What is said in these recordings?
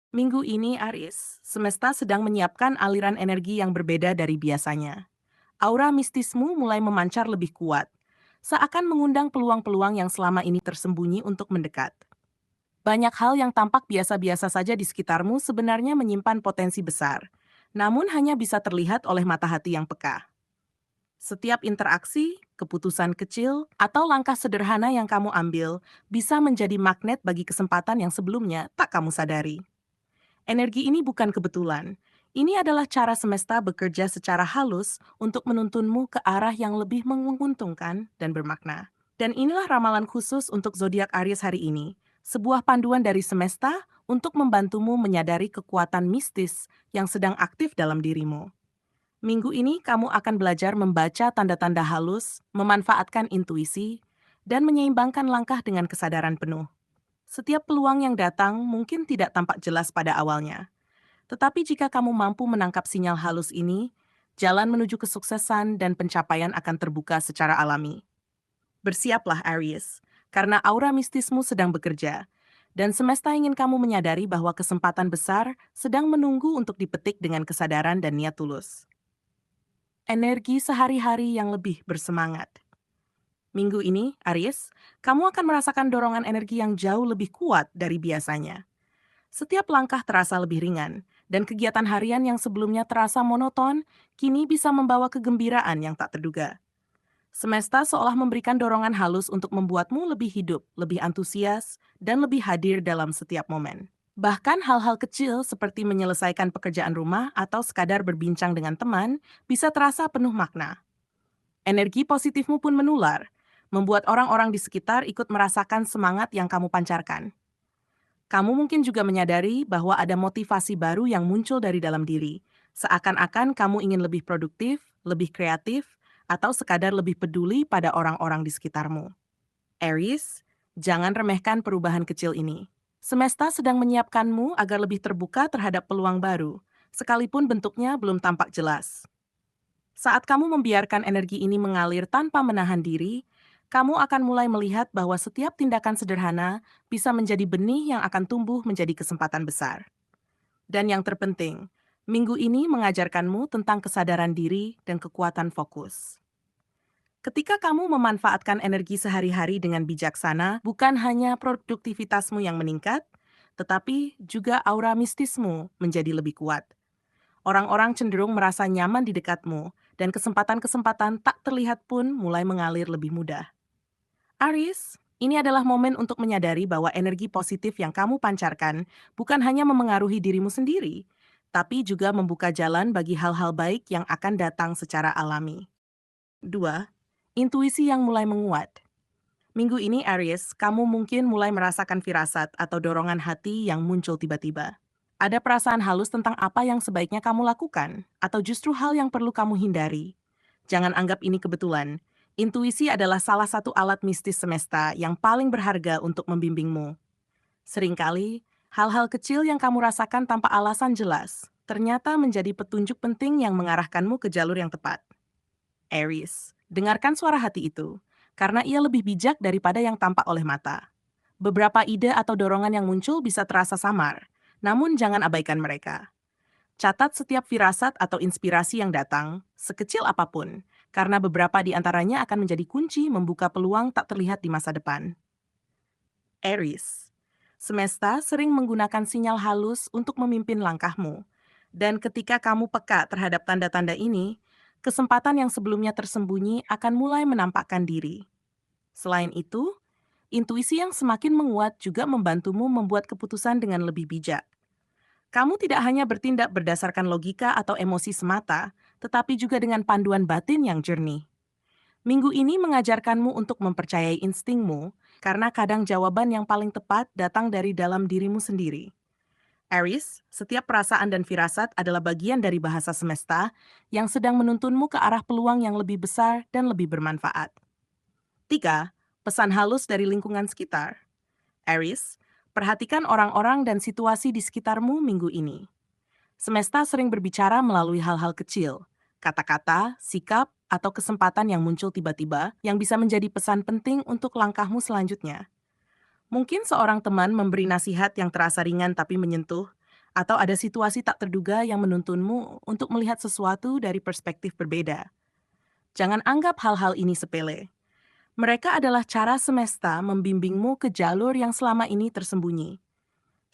Minggu ini, Aries, semesta sedang menyiapkan aliran energi yang berbeda dari biasanya. Aura mistismu mulai memancar lebih kuat, seakan mengundang peluang-peluang yang selama ini tersembunyi untuk mendekat. Banyak hal yang tampak biasa-biasa saja di sekitarmu sebenarnya menyimpan potensi besar, namun hanya bisa terlihat oleh mata hati yang peka. Setiap interaksi, keputusan kecil, atau langkah sederhana yang kamu ambil bisa menjadi magnet bagi kesempatan yang sebelumnya tak kamu sadari. Energi ini bukan kebetulan. Ini adalah cara semesta bekerja secara halus untuk menuntunmu ke arah yang lebih menguntungkan dan bermakna. Dan inilah ramalan khusus untuk zodiak Aries hari ini, sebuah panduan dari semesta untuk membantumu menyadari kekuatan mistis yang sedang aktif dalam dirimu. Minggu ini kamu akan belajar membaca tanda-tanda halus, memanfaatkan intuisi, dan menyeimbangkan langkah dengan kesadaran penuh. Setiap peluang yang datang mungkin tidak tampak jelas pada awalnya, tetapi jika kamu mampu menangkap sinyal halus ini, jalan menuju kesuksesan dan pencapaian akan terbuka secara alami. Bersiaplah Aries, karena aura mistismu sedang bekerja, dan semesta ingin kamu menyadari bahwa kesempatan besar sedang menunggu untuk dipetik dengan kesadaran dan niat tulus. Energi sehari-hari yang lebih bersemangat. Minggu ini, Aries, kamu akan merasakan dorongan energi yang jauh lebih kuat dari biasanya. Setiap langkah terasa lebih ringan, dan kegiatan harian yang sebelumnya terasa monoton, kini bisa membawa kegembiraan yang tak terduga. Semesta seolah memberikan dorongan halus untuk membuatmu lebih hidup, lebih antusias, dan lebih hadir dalam setiap momen. Bahkan hal-hal kecil seperti menyelesaikan pekerjaan rumah atau sekadar berbincang dengan teman bisa terasa penuh makna. Energi positifmu pun menular, membuat orang-orang di sekitar ikut merasakan semangat yang kamu pancarkan. Kamu mungkin juga menyadari bahwa ada motivasi baru yang muncul dari dalam diri, seakan-akan kamu ingin lebih produktif, lebih kreatif, atau sekadar lebih peduli pada orang-orang di sekitarmu. Aries, jangan remehkan perubahan kecil ini. Semesta sedang menyiapkanmu agar lebih terbuka terhadap peluang baru, sekalipun bentuknya belum tampak jelas. Saat kamu membiarkan energi ini mengalir tanpa menahan diri, kamu akan mulai melihat bahwa setiap tindakan sederhana bisa menjadi benih yang akan tumbuh menjadi kesempatan besar. Dan yang terpenting, minggu ini mengajarkanmu tentang kesadaran diri dan kekuatan fokus. Ketika kamu memanfaatkan energi sehari-hari dengan bijaksana, bukan hanya produktivitasmu yang meningkat, tetapi juga aura mistismu menjadi lebih kuat. Orang-orang cenderung merasa nyaman di dekatmu, dan kesempatan-kesempatan tak terlihat pun mulai mengalir lebih mudah. Aries, ini adalah momen untuk menyadari bahwa energi positif yang kamu pancarkan bukan hanya memengaruhi dirimu sendiri, tapi juga membuka jalan bagi hal-hal baik yang akan datang secara alami. 2. Intuisi yang mulai menguat. Minggu ini Aries, kamu mungkin mulai merasakan firasat atau dorongan hati yang muncul tiba-tiba. Ada perasaan halus tentang apa yang sebaiknya kamu lakukan, atau justru hal yang perlu kamu hindari. Jangan anggap ini kebetulan. Intuisi adalah salah satu alat mistis semesta yang paling berharga untuk membimbingmu. Seringkali, hal-hal kecil yang kamu rasakan tanpa alasan jelas ternyata menjadi petunjuk penting yang mengarahkanmu ke jalur yang tepat. Aries, dengarkan suara hati itu, karena ia lebih bijak daripada yang tampak oleh mata. Beberapa ide atau dorongan yang muncul bisa terasa samar, namun jangan abaikan mereka. Catat setiap firasat atau inspirasi yang datang, sekecil apapun, karena beberapa di antaranya akan menjadi kunci membuka peluang tak terlihat di masa depan. Aries, semesta sering menggunakan sinyal halus untuk memimpin langkahmu, dan ketika kamu peka terhadap tanda-tanda ini, kesempatan yang sebelumnya tersembunyi akan mulai menampakkan diri. Selain itu, intuisi yang semakin menguat juga membantumu membuat keputusan dengan lebih bijak. Kamu tidak hanya bertindak berdasarkan logika atau emosi semata, tetapi juga dengan panduan batin yang jernih. Minggu ini mengajarkanmu untuk mempercayai instingmu, karena kadang jawaban yang paling tepat datang dari dalam dirimu sendiri. Aries, setiap perasaan dan firasat adalah bagian dari bahasa semesta yang sedang menuntunmu ke arah peluang yang lebih besar dan lebih bermanfaat. 3. Pesan halus dari lingkungan sekitar. Aries, perhatikan orang-orang dan situasi di sekitarmu minggu ini. Semesta sering berbicara melalui hal-hal kecil, kata-kata, sikap, atau kesempatan yang muncul tiba-tiba yang bisa menjadi pesan penting untuk langkahmu selanjutnya. Mungkin seorang teman memberi nasihat yang terasa ringan tapi menyentuh, atau ada situasi tak terduga yang menuntunmu untuk melihat sesuatu dari perspektif berbeda. Jangan anggap hal-hal ini sepele. Mereka adalah cara semesta membimbingmu ke jalur yang selama ini tersembunyi.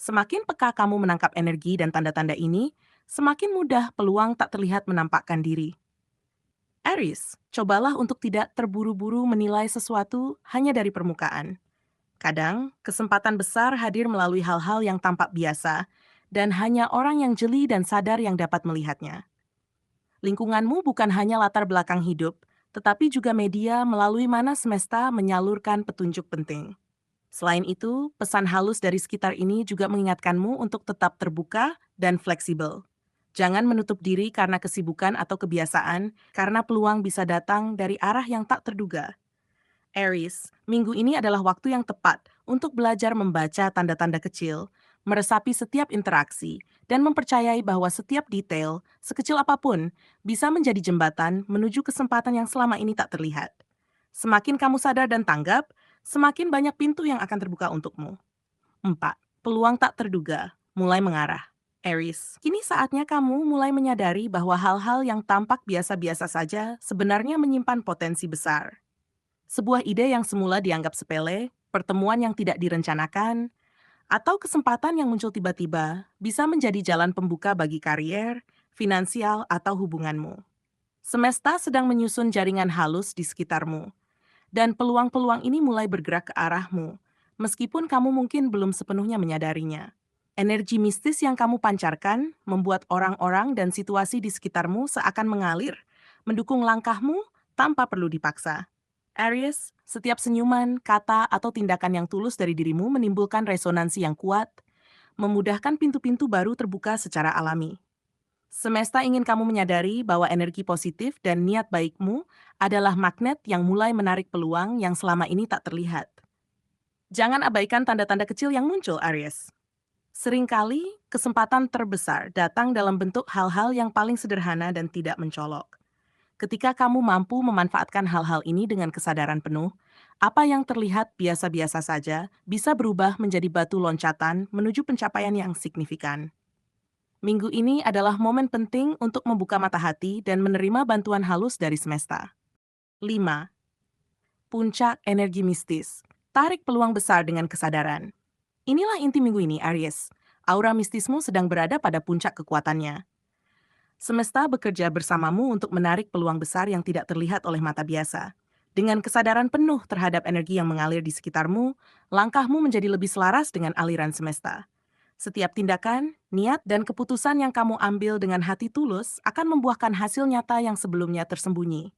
Semakin peka kamu menangkap energi dan tanda-tanda ini, semakin mudah peluang tak terlihat menampakkan diri. Aries, cobalah untuk tidak terburu-buru menilai sesuatu hanya dari permukaan. Kadang, kesempatan besar hadir melalui hal-hal yang tampak biasa, dan hanya orang yang jeli dan sadar yang dapat melihatnya. Lingkunganmu bukan hanya latar belakang hidup, tetapi juga media melalui mana semesta menyalurkan petunjuk penting. Selain itu, pesan halus dari sekitar ini juga mengingatkanmu untuk tetap terbuka dan fleksibel. Jangan menutup diri karena kesibukan atau kebiasaan, karena peluang bisa datang dari arah yang tak terduga. Aries, minggu ini adalah waktu yang tepat untuk belajar membaca tanda-tanda kecil, meresapi setiap interaksi, dan mempercayai bahwa setiap detail, sekecil apapun, bisa menjadi jembatan menuju kesempatan yang selama ini tak terlihat. Semakin kamu sadar dan tanggap, semakin banyak pintu yang akan terbuka untukmu. 4. Peluang tak terduga, mulai mengarah. Aries, kini saatnya kamu mulai menyadari bahwa hal-hal yang tampak biasa-biasa saja sebenarnya menyimpan potensi besar. Sebuah ide yang semula dianggap sepele, pertemuan yang tidak direncanakan, atau kesempatan yang muncul tiba-tiba bisa menjadi jalan pembuka bagi karier, finansial, atau hubunganmu. Semesta sedang menyusun jaringan halus di sekitarmu, dan peluang-peluang ini mulai bergerak ke arahmu, meskipun kamu mungkin belum sepenuhnya menyadarinya. Energi mistis yang kamu pancarkan membuat orang-orang dan situasi di sekitarmu seakan mengalir, mendukung langkahmu tanpa perlu dipaksa. Aries, setiap senyuman, kata, atau tindakan yang tulus dari dirimu menimbulkan resonansi yang kuat, memudahkan pintu-pintu baru terbuka secara alami. Semesta ingin kamu menyadari bahwa energi positif dan niat baikmu adalah magnet yang mulai menarik peluang yang selama ini tak terlihat. Jangan abaikan tanda-tanda kecil yang muncul, Aries. Seringkali, kesempatan terbesar datang dalam bentuk hal-hal yang paling sederhana dan tidak mencolok. Ketika kamu mampu memanfaatkan hal-hal ini dengan kesadaran penuh, apa yang terlihat biasa-biasa saja bisa berubah menjadi batu loncatan menuju pencapaian yang signifikan. Minggu ini adalah momen penting untuk membuka mata hati dan menerima bantuan halus dari semesta. 5. Puncak energi mistis. Tarik peluang besar dengan kesadaran. Inilah inti minggu ini, Aries. Aura mistismu sedang berada pada puncak kekuatannya. Semesta bekerja bersamamu untuk menarik peluang besar yang tidak terlihat oleh mata biasa. Dengan kesadaran penuh terhadap energi yang mengalir di sekitarmu, langkahmu menjadi lebih selaras dengan aliran semesta. Setiap tindakan, niat, dan keputusan yang kamu ambil dengan hati tulus akan membuahkan hasil nyata yang sebelumnya tersembunyi.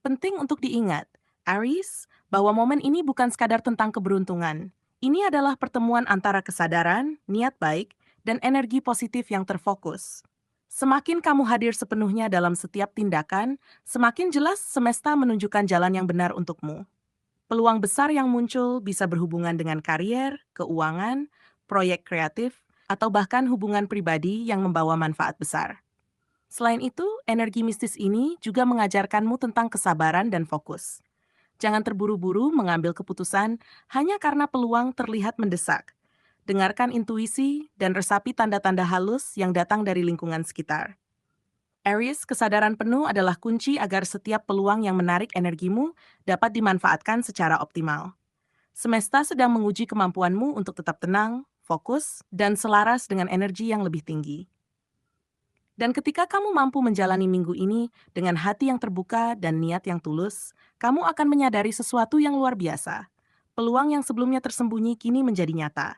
Penting untuk diingat, Aries, bahwa momen ini bukan sekadar tentang keberuntungan. Ini adalah pertemuan antara kesadaran, niat baik, dan energi positif yang terfokus. Semakin kamu hadir sepenuhnya dalam setiap tindakan, semakin jelas semesta menunjukkan jalan yang benar untukmu. Peluang besar yang muncul bisa berhubungan dengan karier, keuangan, proyek kreatif, atau bahkan hubungan pribadi yang membawa manfaat besar. Selain itu, energi mistis ini juga mengajarkanmu tentang kesabaran dan fokus. Jangan terburu-buru mengambil keputusan hanya karena peluang terlihat mendesak. Dengarkan intuisi dan resapi tanda-tanda halus yang datang dari lingkungan sekitar. Aries, kesadaran penuh adalah kunci agar setiap peluang yang menarik energimu dapat dimanfaatkan secara optimal. Semesta sedang menguji kemampuanmu untuk tetap tenang, fokus, dan selaras dengan energi yang lebih tinggi. Dan ketika kamu mampu menjalani minggu ini dengan hati yang terbuka dan niat yang tulus, kamu akan menyadari sesuatu yang luar biasa. Peluang yang sebelumnya tersembunyi kini menjadi nyata.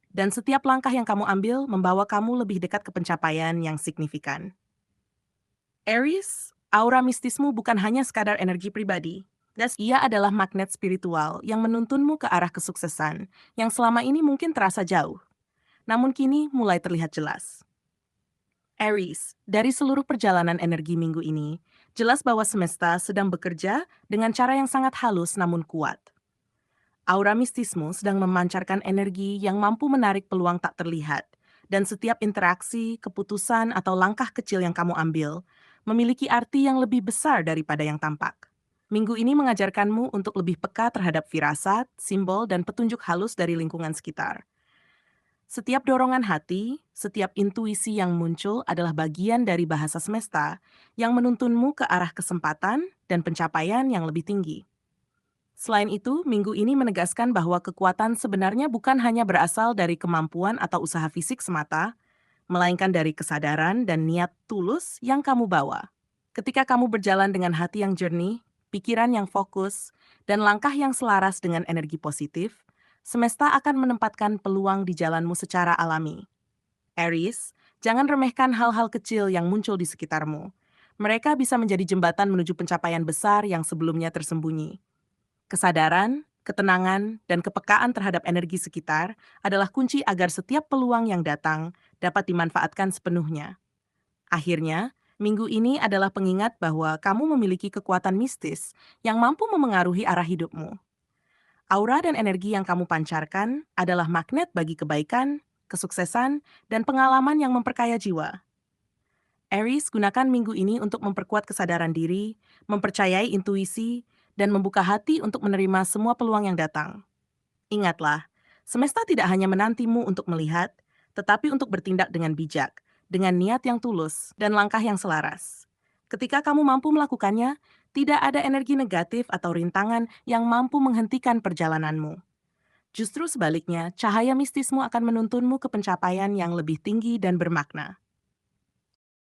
Dan setiap langkah yang kamu ambil membawa kamu lebih dekat ke pencapaian yang signifikan. Aries, aura mistismu bukan hanya sekadar energi pribadi. Ia adalah magnet spiritual yang menuntunmu ke arah kesuksesan yang selama ini mungkin terasa jauh, namun kini mulai terlihat jelas. Aries, dari seluruh perjalanan energi minggu ini, jelas bahwa semesta sedang bekerja dengan cara yang sangat halus namun kuat. Aura mistismu sedang memancarkan energi yang mampu menarik peluang tak terlihat, dan setiap interaksi, keputusan, atau langkah kecil yang kamu ambil memiliki arti yang lebih besar daripada yang tampak. Minggu ini mengajarkanmu untuk lebih peka terhadap firasat, simbol, dan petunjuk halus dari lingkungan sekitar. Setiap dorongan hati, setiap intuisi yang muncul adalah bagian dari bahasa semesta yang menuntunmu ke arah kesempatan dan pencapaian yang lebih tinggi. Selain itu, minggu ini menegaskan bahwa kekuatan sebenarnya bukan hanya berasal dari kemampuan atau usaha fisik semata, melainkan dari kesadaran dan niat tulus yang kamu bawa. Ketika kamu berjalan dengan hati yang jernih, pikiran yang fokus, dan langkah yang selaras dengan energi positif, semesta akan menempatkan peluang di jalanmu secara alami. Aries, jangan remehkan hal-hal kecil yang muncul di sekitarmu. Mereka bisa menjadi jembatan menuju pencapaian besar yang sebelumnya tersembunyi. Kesadaran, ketenangan, dan kepekaan terhadap energi sekitar adalah kunci agar setiap peluang yang datang dapat dimanfaatkan sepenuhnya. Akhirnya, minggu ini adalah pengingat bahwa kamu memiliki kekuatan mistis yang mampu memengaruhi arah hidupmu. Aura dan energi yang kamu pancarkan adalah magnet bagi kebaikan, kesuksesan, dan pengalaman yang memperkaya jiwa. Aries, gunakan minggu ini untuk memperkuat kesadaran diri, mempercayai intuisi, dan membuka hati untuk menerima semua peluang yang datang. Ingatlah, semesta tidak hanya menantimu untuk melihat, tetapi untuk bertindak dengan bijak, dengan niat yang tulus, dan langkah yang selaras. Ketika kamu mampu melakukannya, tidak ada energi negatif atau rintangan yang mampu menghentikan perjalananmu. Justru sebaliknya, cahaya mistismu akan menuntunmu ke pencapaian yang lebih tinggi dan bermakna.